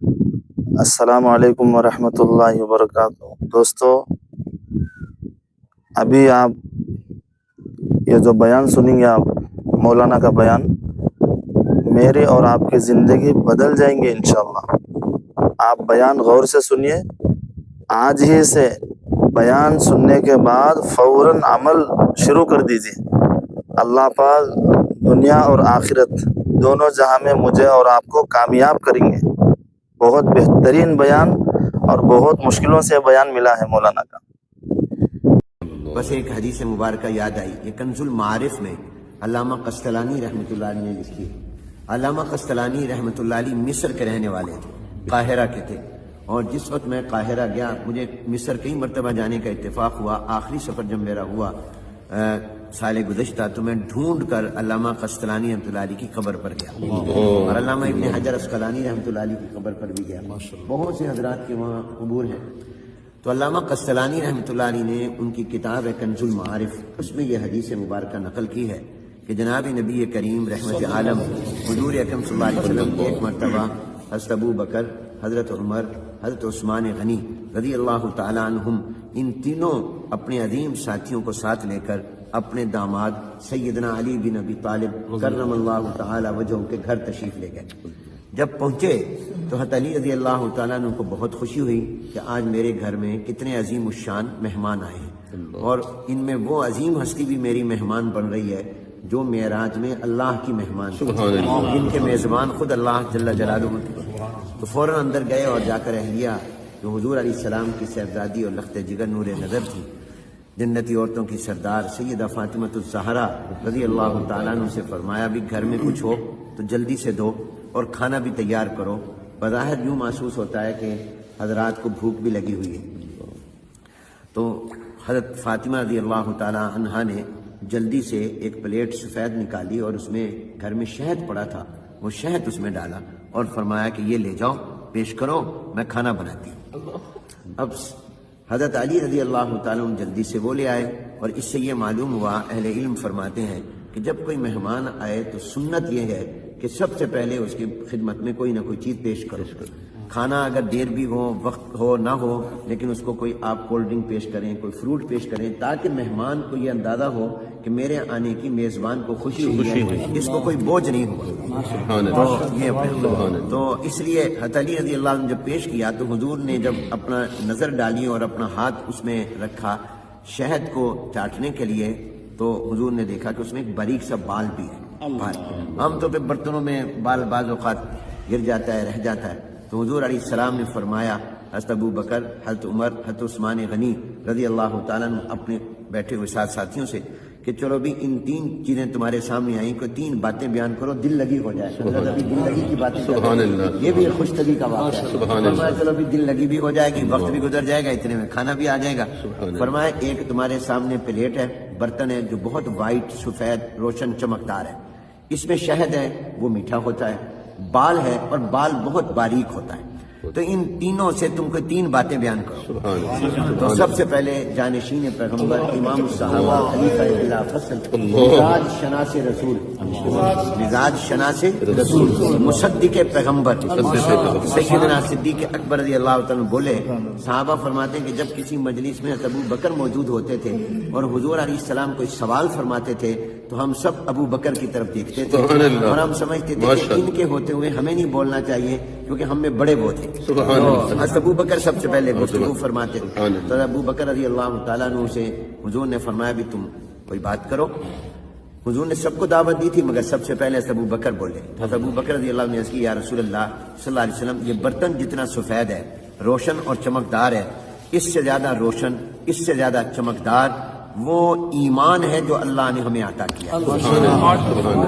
السلام علیکم ورحمۃ اللہ وبرکاتہ۔ دوستو، ابھی آپ یہ جو بیان سنیں گے، آپ مولانا کا بیان، میرے اور آپ کی زندگی بدل جائیں گے انشاءاللہ۔ آپ بیان غور سے سنیے، آج ہی سے بیان سننے کے بعد فوراً عمل شروع کر دیجیے۔ اللہ پاک دنیا اور آخرت دونوں جہاں میں مجھے اور آپ کو کامیاب کریں گے۔ بہت بہترین بیان اور بہت مشکلوں سے بیان ملا ہے مولانا کا۔ بس ایک حدیث مبارکہ یاد آئی، یہ کنز المعارف میں علامہ قسطلانی رحمۃ اللہ علیہ نے لکھی۔ علامہ قسطلانی رحمۃ اللہ علیہ مصر کے رہنے والے تھے، قاہرہ کے تھے، اور جس وقت میں قاہرہ گیا، مجھے مصر کئی مرتبہ جانے کا اتفاق ہوا، آخری سفر جب میرا ہوا سال گزشتہ، تو میں ڈھونڈ کر علامہ قسطلانی رحمۃ اللہ علیہ کی قبر پر گیا، اور علامہ ابن حجر عسقلانی رحمۃ اللہ علیہ کی قبر پر بھی گیا۔ بہت سے حضرات کے وہاں قبور ہیں۔ تو علامہ قسطلانی رحمۃ اللہ علیہ نے ان کی کتاب ہے کنز المعارف، اس میں یہ حدیث مبارکہ نقل کی ہے کہ جناب نبی کریم رحمت عالم حضور اکرم صلی اللہ علیہ وسلم ایک مرتبہ حضرت ابو بکر، حضرت عمر، حضرت عثمان غنی رضی اللہ تعالی عنہم، ان تینوں اپنے عظیم ساتھیوں کو ساتھ لے کر اپنے داماد سیدنا علی بن ابی طالب کرم اللہ تعالی وجہہ کے گھر تشریف لے گئے۔ جب پہنچے تو حضرت علی رضی اللہ تعالیٰ عنہ کو بہت خوشی ہوئی کہ آج میرے گھر میں کتنے عظیم الشان مہمان آئے ہیں، اور ان میں وہ عظیم ہستی بھی میری مہمان بن رہی ہے جو معراج میں اللہ کی مہمان تھی، جن کے میزبان خود اللہ جل جلالہ تھے۔ تو فوراً اندر گئے اور جا کر اہلیہ جو حضور علیہ السلام کی صاحبزادی اور لخت جگر نور نظر تھی، جنتی عورتوں کی سردار سیدہ فاطمہ الزہرا رضی اللہ تعالیٰ عنہ سے فرمایا بھی گھر میں کچھ ہو تو جلدی سے دو اور کھانا بھی تیار کرو۔ بظاہر یوں محسوس ہوتا ہے کہ حضرات کو بھوک بھی لگی ہوئی ہے۔ تو حضرت فاطمہ رضی اللہ تعالی عنہا نے جلدی سے ایک پلیٹ سفید نکالی اور اس میں گھر میں شہد پڑا تھا، وہ شہد اس میں ڈالا اور فرمایا کہ یہ لے جاؤ، پیش کرو، میں کھانا بناتی ہوں۔ اب حضرت علی رضی اللہ تعالیٰ عنہ جلدی سے وہ لے آئے، اور اس سے یہ معلوم ہوا، اہل علم فرماتے ہیں کہ جب کوئی مہمان آئے تو سنت یہ ہے کہ سب سے پہلے اس کی خدمت میں کوئی نہ کوئی چیز پیش کرو۔ کھانا اگر دیر بھی ہو، وقت ہو نہ ہو، لیکن اس کو کوئی آپ کولڈ ڈرنک پیش کریں، کوئی فروٹ پیش کریں، تاکہ مہمان کو یہ اندازہ ہو کہ میرے آنے کی میزبان کو خوشی ہوئی ہے، اس کو کوئی بوجھ نہیں ہوا۔ تو اس لیے حضرت علی رضی اللہ عنہ جب پیش کیا تو حضور نے جب اپنا نظر ڈالی اور اپنا ہاتھ اس میں رکھا شہد کو چاٹنے کے لیے، تو حضور نے دیکھا کہ اس میں ایک باریک سا بال بھی ہے۔ عام طور پہ برتنوں میں بال بعض اوقات گر جاتا ہے، رہ جاتا ہے، تو حضور علیہ السلام نے فرمایا حضرت ابو بکر، حضرت عمر، حضرت عثمان غنی رضی اللہ تعالیٰ عنہ اپنے بیٹھے ہوئے ساتھ ساتھیوں سے کہ چلو بھی ان تین چیزیں تمہارے سامنے آئیں، کوئی تین باتیں بیان کرو، دل لگی ہو جائے۔ ابھی دل لگی کی باتیں، یہ بھی خوش طبی کا واقعہ ہے۔ فرمایا چلو بھی دل لگی بھی ہو جائے گی، وقت بھی گزر جائے گا، اتنے میں کھانا بھی آ جائے گا۔ فرمایا ایک تمہارے سامنے پلیٹ ہے، برتن ہے جو بہت وائٹ، سفید، روشن، چمکدار ہے، اس میں شہد ہے، وہ میٹھا ہوتا ہے، بال ہے اور بال بہت باریک ہوتا ہے، تو ان تینوں سے تم کو تین باتیں بیان کرو۔ تو سب سے پہلے جانشین پیغمبر، امام الصحابہ، خلیفہ بلا فصل، مزاج شناس رسول، مزاج شناس رسول، مصدق پیغمبر سیدنا صدیق اکبر رضی اللہ تعالیٰ بولے، صحابہ فرماتے ہیں کہ جب کسی مجلس میں ابو بکر موجود ہوتے تھے اور حضور علیہ السلام کوئی سوال فرماتے تھے تو ہم سب ابو بکر کی طرف دیکھتے تھے، اور ہم سمجھتے تھے کہ ان کے ہوتے ہوئے ہمیں نہیں بولنا چاہیے کیونکہ ہم میں بڑے وہ تھے۔ حضرت ابو بکر سب سے پہلے گفتگو فرماتے تھے، تو ابو بکر رضی اللہ تعالیٰ عنہ سے حضور نے فرمایا بھی تم کوئی بات کرو۔ حضور نے سب کو دعوت دی تھی مگر سب سے پہلے ابو بکر بولے۔ حضرت ابو بکر رضی اللہ عنہ نے کہا، یا رسول اللہ صلی اللہ علیہ وسلم، یہ برتن جتنا سفید ہے، روشن اور چمکدار ہے، اس سے زیادہ روشن، اس سے زیادہ چمکدار وہ ایمان ہے جو اللہ نے ہمیں عطا کیا۔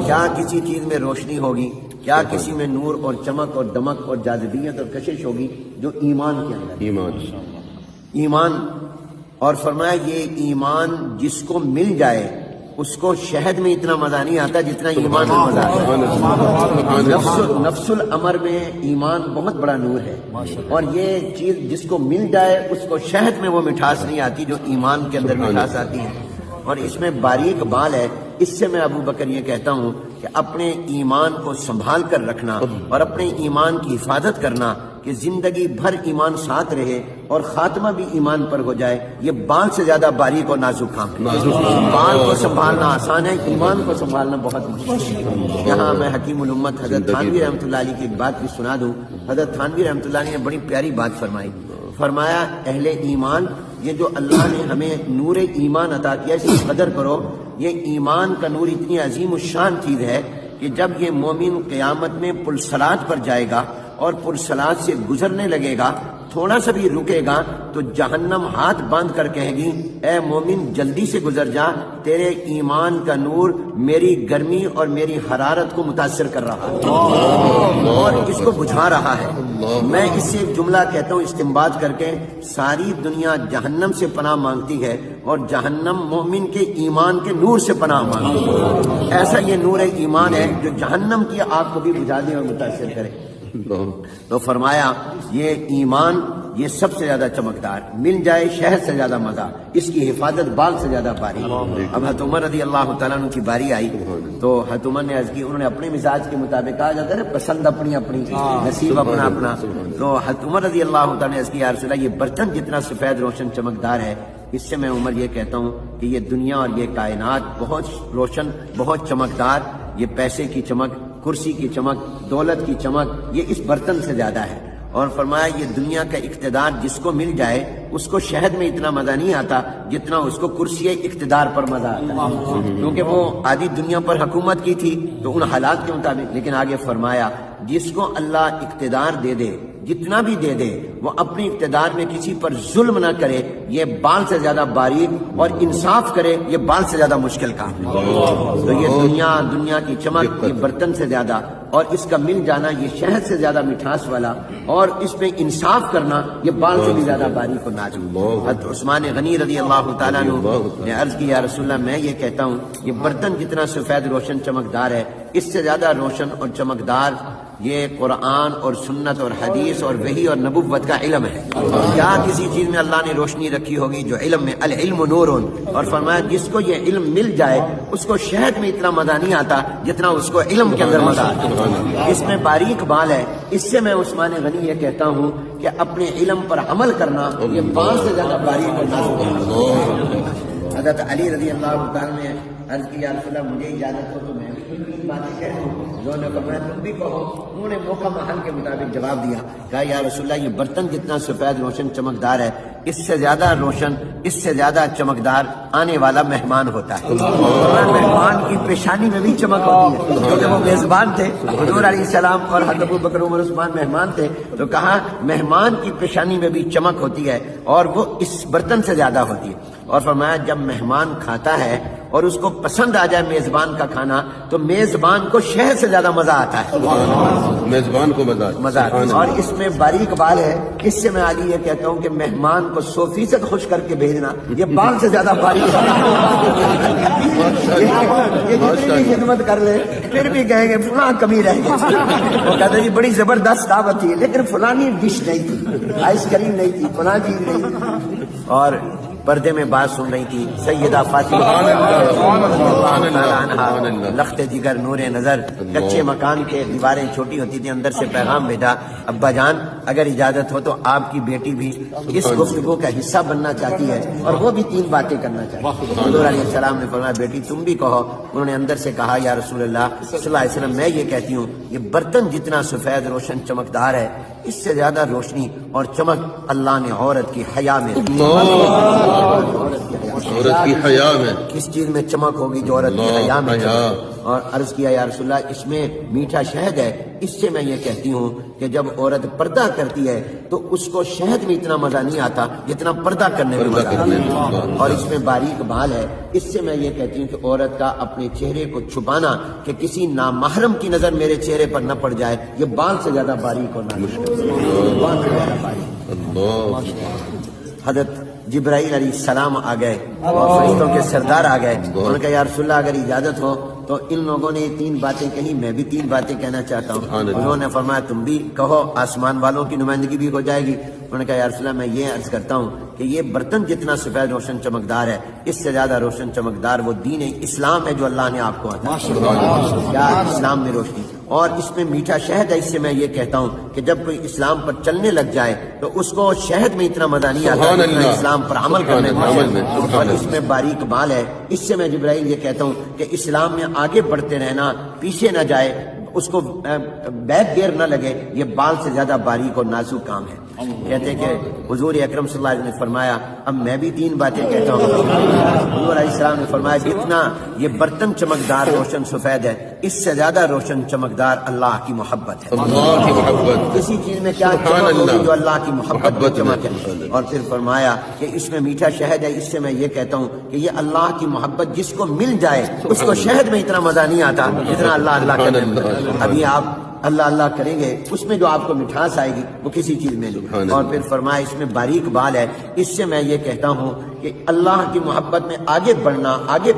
کیا کسی چیز میں روشنی ہوگی، کیا کسی میں نور اور چمک اور دمک اور جاذبیت اور کشش ہوگی جو ایمان کے اندر ایمان۔ اور فرمایا یہ ایمان جس کو مل جائے اس کو شہد میں اتنا مزہ نہیں آتا جتنا ایمان میں مزہ آتا ہے۔ نفس الامر میں ایمان بہت بڑا نور ہے، اور یہ چیز جس کو مل جائے اس کو شہد میں وہ مٹھاس نہیں آتی جو ایمان کے اندر مٹھاس آتی ہے۔ اور اس میں باریک بال ہے، اس سے میں ابو بکر یہ کہتا ہوں کہ اپنے ایمان کو سنبھال کر رکھنا اور اپنے ایمان کی حفاظت کرنا کہ زندگی بھر ایمان ساتھ رہے اور خاتمہ بھی ایمان پر ہو جائے، یہ بال سے زیادہ باریک اور نازک کام ہے۔ بال کو سنبھالنا آسان ہے، ایمان کو سنبھالنا بہت مشکل ہے۔ یہاں میں حکیم الامت حضرت تھانوی رحمۃ اللہ علیہ کی ایک بات بھی سنا دوں۔ حضرت تھانوی رحمۃ اللہ علیہ نے بڑی پیاری بات فرمائی، فرمایا اہل ایمان، یہ جو اللہ نے ہمیں نور ایمان عطا کیا اس کی قدر کرو۔ یہ ایمان کا نور اتنی عظیم الشان چیز ہے کہ جب یہ مومن قیامت میں پلصراط پر جائے گا اور پلصراط سے گزرنے لگے گا، تھوڑا سا بھی رکے گا تو جہنم ہاتھ باندھ کر کہے گی اے مومن جلدی سے گزر جا، تیرے ایمان کا نور میری گرمی اور میری حرارت کو متاثر کر رہا ہے اور اس کو بجھا رہا ہے۔ میں اس سے ایک جملہ کہتا ہوں استنباط کر کے، ساری دنیا جہنم سے پناہ مانگتی ہے اور جہنم مومن کے ایمان کے نور سے پناہ مانگتی ہے۔ ایسا یہ نور ایمان ہے جو جہنم کی آگ کو بھی بجھا دے اور متاثر کرے۔ تو فرمایا یہ ایمان یہ سب سے زیادہ چمکدار، مل جائے شہد سے زیادہ مزہ، اس کی حفاظت بال سے زیادہ باری۔ اب حضرت عمر رضی اللہ تعالیٰ عنہ کی باری آئی تو حضرت عمر نے عرض کی، انہوں نے اپنے مزاج کے مطابق، کہا جاتا ہے نا پسند اپنی اپنی، نصیب اپنا اپنا، تو حضرت عمر رضی اللہ تعالیٰ نے عرض کی یا رسول اللہ یہ برتن جتنا سفید روشن چمکدار ہے، اس سے میں عمر یہ کہتا ہوں کہ یہ دنیا اور یہ کائنات بہت روشن بہت چمکدار، یہ پیسے کی چمک، کرسی کی چمک، دولت کی چمک یہ اس برتن سے زیادہ ہے۔ اور فرمایا یہ دنیا کا اقتدار جس کو مل جائے اس کو شہد میں اتنا مزہ نہیں آتا جتنا اس کو کرسی اقتدار پر مزہ آتا ہے، کیونکہ وہ آدھی دنیا پر حکومت کی تھی تو ان حالات کے مطابق۔ لیکن آگے فرمایا جس کو اللہ اقتدار دے دے، جتنا بھی دے دے، وہ اپنے اقتدار میں کسی پر ظلم نہ کرے، یہ بال سے زیادہ باریک، اور انصاف کرے یہ بال سے زیادہ مشکل کام ہے۔ تو یہ دنیا کی چمک یہ برتن سے زیادہ، اور اس کا مل جانا یہ شہد سے زیادہ مٹھاس والا، اور اس میں انصاف کرنا یہ بال سے بھی زیادہ باریک اور نازک۔ حضرت عثمان غنی رضی اللہ تعالیٰ عنہ نے عرض کی یا رسول اللہ میں یہ کہتا ہوں یہ برتن جتنا سفید روشن چمکدار ہے، اس سے زیادہ روشن اور چمکدار یہ قرآن اور سنت اور حدیث اور وحی اور نبوت کا علم ہے۔ کیا کسی چیز میں اللہ نے روشنی رکھی ہوگی جو علم میں، العلم نور، اور فرمایا جس کو یہ علم مل جائے اس کو شہد میں اتنا مزہ نہیں آتا جتنا اس کو علم کے اندر مزہ آتا۔ اس میں باریک بال ہے، اس سے میں عثمان غنی یہ کہتا ہوں کہ اپنے علم پر عمل کرنا یہ بال سے زیادہ باریک اور نازک ہے۔ حضرت علی رضی اللہ تعالیٰ نے عرض کی یا رسول اللہ مجھے اجازت ہو تو میں باتیں کہہ دوں، انہوں نے فرمایا تم بھی کہو۔ انہوں نے موقع محل کے مطابق جواب دیا، کہا یا رسول اللہ یہ برتن جتنا سفید روشن چمکدار ہے، اس سے زیادہ روشن، اس سے زیادہ چمکدار آنے والا مہمان ہوتا ہے۔ مہمان کی پیشانی میں بھی چمک ہوتی ہے، کیونکہ وہ میزبان تھے، حضور علیہ السلام اور حضرت ابوبکر عمر عثمان مہمان تھے، تو کہا مہمان کی پیشانی میں بھی چمک ہوتی ہے اور وہ اس برتن سے زیادہ ہوتی ہے۔ اور فرمایا جب مہمان کھاتا ہے اور اس کو پسند آ جائے میزبان کا کھانا تو میزبان کو شہد سے زیادہ مزہ آتا ہے، میزبان کو مزہ آتا ہے۔ اور اس میں باریک بال ہے، اس سے میں علی یہ کہتا ہوں کہ مہمان کو 100% خوش کر کے بھیجنا یہ بال سے زیادہ باریک ہے۔ یہ جتنی بھی خدمت کر لے پھر بھی کہیں گے فلاں کمی رہ گئی، وہ کہتے جی بڑی زبردست دعوت تھی لیکن فلانی ڈش نہیں تھی، آئس کریم نہیں تھی، فلاں چیز نہیں تھی۔ اور پردے میں بات سن رہی تھی سیدہ فاطمہ لخت جگر نور نظر، کچے مکان کے دیواریں چھوٹی ہوتی تھی، اندر سے پیغام بھیجا ابا جان اگر اجازت ہو تو آپ کی بیٹی بھی اس گفتگو کا حصہ بننا چاہتی ہے اور وہ بھی 3 باتیں کرنا چاہتی ہے۔ حضور علیہ السلام نے فرمایا بیٹی تم بھی کہو۔ انہوں نے اندر سے کہا یا رسول اللہ صلی اللہ علیہ وسلم میں یہ کہتی ہوں یہ برتن جتنا سفید روشن چمکدار ہے اس سے زیادہ روشنی اور چمک اللہ نے عورت کی حیا میں، عورت کی حیا میں، کس چیز میں چمک ہوگی جو عورت کی حیا میں چمک۔ اور عرض کیا یا رسول اللہ اس میں میٹھا شہد ہے، اس سے میں یہ کہتی ہوں کہ جب عورت پردہ کرتی ہے تو اس کو شہد میں اتنا مزہ نہیں آتا جتنا پردہ کرنے میں مزہ آتا ہے۔ اور اس میں باریک بال ہے، اس سے میں یہ کہتی ہوں کہ عورت کا اپنے چہرے کو چھپانا کہ کسی نامحرم کی نظر میرے چہرے پر نہ پڑ جائے یہ بال سے زیادہ باریک اور نازک ہے۔ حضرت جبرائیل علیہ السلام آ گئے اور فرشتوں کے سردار آ گئے، انہوں نے کہا یا رسول اللہ اگر اجازت ہو تو ان لوگوں نے 3 باتیں کہی، میں بھی 3 باتیں کہنا چاہتا ہوں۔ انہوں نے فرمایا تم بھی کہو، آسمان والوں کی نمائندگی بھی ہو جائے گی۔ انہوں نے کہا یا رسول اللہ میں یہ عرض کرتا ہوں کہ یہ برتن جتنا سفید روشن چمکدار ہے اس سے زیادہ روشن چمکدار وہ دین اسلام ہے جو اللہ نے آپ کو عطا کیا، اسلام میں روشنی اور اس میں میٹھا شہد ہے، اس سے میں یہ کہتا ہوں کہ جب کوئی اسلام پر چلنے لگ جائے تو اس کو شہد میں اتنا مزہ نہیں آتا سبحان جتنا اللہ، اسلام پر عمل کرنے میں عمل میں، اور سبحان اس میں باریک بال ہے۔ اس سے میں جبرائیل یہ کہتا ہوں کہ اسلام میں آگے بڑھتے رہنا، پیچھے نہ جائے، اس کو بیک گیئر نہ لگے، یہ بال سے زیادہ باریک اور نازک کام ہے۔ کہتے ہیں کہ حضور اکرم صلی اللہ علیہ وسلم نے فرمایا، اب میں بھی 3 باتیں کہتا ہوں۔ حضور علیہ السلام نے فرمایا جتنا یہ برتن چمکدار روشن سفید ہے، اس سے زیادہ روشن چمکدار اللہ کی محبت ہے۔ اللہ کی محبت، کسی چیز میں کیا سبحان چمک ہوگی اللہ، جو اللہ کی محبت میں چمک ہے۔ محبت میں۔ اور پھر فرمایا کہ اس میں میٹھا شہد ہے، اس سے میں یہ کہتا ہوں کہ یہ اللہ کی محبت جس کو مل جائے اس کو شہد میں اتنا مزہ نہیں آتا جتنا اللہ اللہ کرنے میں۔ ابھی آپ اللہ اللہ کریں گے، اس میں جو آپ کو مٹھاس آئے گی وہ کسی چیز میں نہیں۔ اور پھر فرمایا اس میں باریک بال ہے، اس سے میں یہ کہتا ہوں کہ اللہ کی محبت میں آگے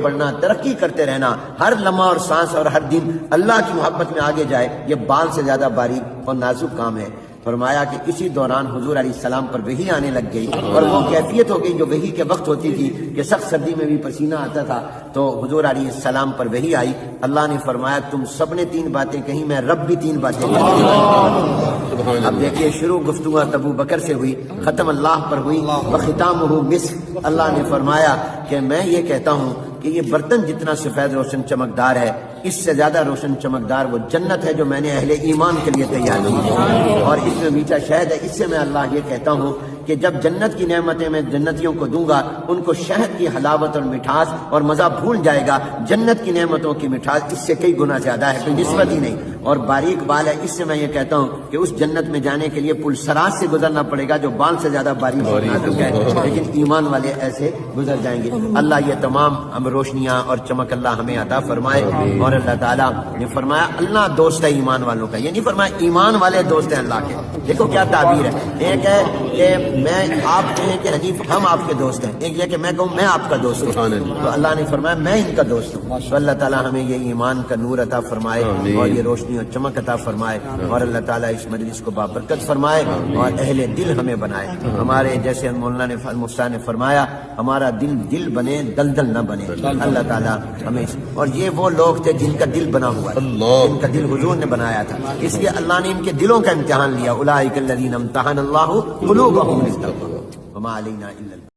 بڑھنا، ترقی کرتے رہنا، ہر لمحہ اور سانس اور ہر دن اللہ کی محبت میں آگے جائے، یہ بال سے زیادہ باریک اور نازک کام ہے۔ فرمایا کہ اسی دوران حضور علیہ السلام پر وحی آنے لگ گئی، اور وہ کیفیت ہو گئی جو وحی کے وقت ہوتی تھی کہ سخت سردی میں بھی پسینہ آتا تھا، تو حضور علیہ السلام پر وحی آئی۔ اللہ نے فرمایا تم سب نے 3 باتیں کہیں، میں رب بھی 3 باتیں کہیں۔ اب دیکھیے شروع گفتگو ابو بکر سے ہوئی، ختم اللہ پر ہوئی، وختامہ مسک۔ اللہ نے فرمایا کہ میں یہ کہتا ہوں کہ یہ برتن جتنا سفید روشن چمکدار ہے، اس سے زیادہ روشن چمکدار وہ جنت ہے جو میں نے اہل ایمان کے لیے تیار کی ہے، اور اس میں میٹھا شہد ہے۔ اس سے میں اللہ یہ کہتا ہوں کہ جب جنت کی نعمتیں میں جنتیوں کو دوں گا، ان کو شہد کی حلاوت اور مٹھاس اور مزہ بھول جائے گا۔ جنت کی نعمتوں کی مٹھاس اس سے کئی گنا زیادہ ہے، کوئی نسبت ہی نہیں۔ اور باریک بال ہے، اس سے میں یہ کہتا ہوں کہ اس جنت میں جانے کے لیے پل سراج سے گزرنا پڑے گا جو بال سے زیادہ باریک اور نازک ہے، لیکن ایمان والے ایسے گزر جائیں گے۔ اللہ یہ تمام ہم روشنیاں اور چمک اللہ ہمیں عطا فرمائے۔ اور اللہ تعالیٰ نے فرمایا اللہ دوست ہے ایمان والوں کا، یہ نہیں فرمایا ایمان والے دوست ہیں اللہ کے۔ دیکھو کیا تعبیر ہے، ایک ہے کہ میں آپ کہیں کہ حنیف ہم آپ کے دوست ہیں، ایک یہ کہ میں کہوں میں آپ کا دوست ہوں، تو اللہ نے فرمایا میں ان کا دوست ہوں۔ تو اللہ تعالیٰ ہمیں یہ ایمان کا نور عطا فرمائے اور یہ روشنی اور چمک عطا فرمائے، اور اللہ تعالیٰ اس مجلس کو بابرکت فرمائے اور اہل دل ہمیں بنائے۔ ہمارے جیسے مولانا مفتی نے فرمایا ہمارا دل بنے، دلدل نہ بنے۔ اللہ تعالیٰ ہمیں اور یہ وہ لوگ تھے جن کا دل بنا ہوا ہے، جن کا دل حضور نے بنایا تھا، اس لیے اللہ نے ان کے دلوں کا امتحان لیا۔ اولئک الذین امتحن اللہ قلوبہم للتقوی وما علینا الا